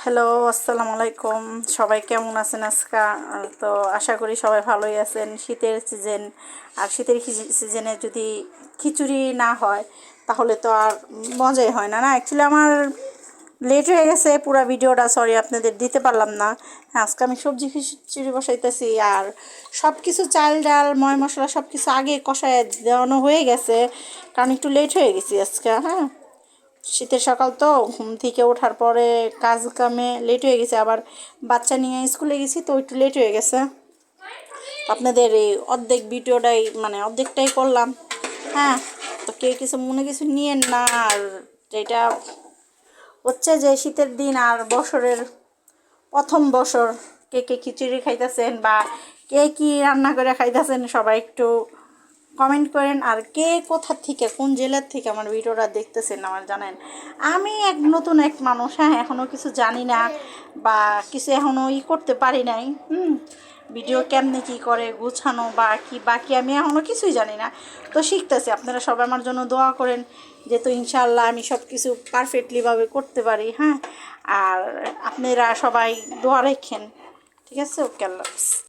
Hello, আসসালামু আলাইকুম। সবাই কেমন আছেন আজকে? তো আশা করি সবাই ভালোই আছেন। শীতের সিজন, আর শীতের সিজনে যদি খিচুড়ি না হয় তাহলে তো আর মজাই হয় না। অ্যাকচুয়ালি আমার লেট হয়ে গেছে পুরো ভিডিওটা, সরি আপনাদের দিতে পারলাম না। হ্যাঁ, আজকে আমি সবজি খিচুড়ি বসাইতেছি, আর সব কিছু চাল ডাল ময় মশলা সব কিছু আগে কষায় দেওয়ানো হয়ে গেছে, কারণ একটু লেট হয়ে গেছি আজকে। হ্যাঁ, শীতের সকাল তো, ঘুম থেকে ওঠার পরে কাজ কামে লেট হয়ে গেছে, আবার বাচ্চা নিয়ে স্কুলে গেছি তো একটু লেট হয়ে গেছে। আপনাদের এই অর্ধেক ভিডিওটাই মানে অর্ধেকটাই করলাম। হ্যাঁ, তো কেউ কিছু মনে কিছু নিয়েন না। আর যেটা হচ্ছে যে শীতের দিন আর বছরের প্রথম বছর, কে কে খিচুড়ি খাইতেছেন বা কে কি রান্না করে খাইতেছেন সবাই একটু কমেন্ট করেন। আর কে কোথা থেকে, কোন জেলার থেকে আমার ভিডিওটা দেখতেছেন আমার জানেন। আমি নতুন এক মানুষ, হ্যাঁ, এখনও কিছু জানি না বা কিছু এখনও করতে পারি নাই। ভিডিও কেমনে কী করে গুছানো বা কি বাকি আমি এখনও কিছুই জানি না, তো শিখতেছি। আপনারা সবাই আমার জন্য দোয়া করেন যে তো ইনশাআল্লাহ আমি সব কিছু পারফেক্টলিভাবে করতে পারি। হ্যাঁ, আর আপনারা সবাই দোয়া রাখেন। ঠিক আছে, ওকে, আল্লাহ হাফেজ।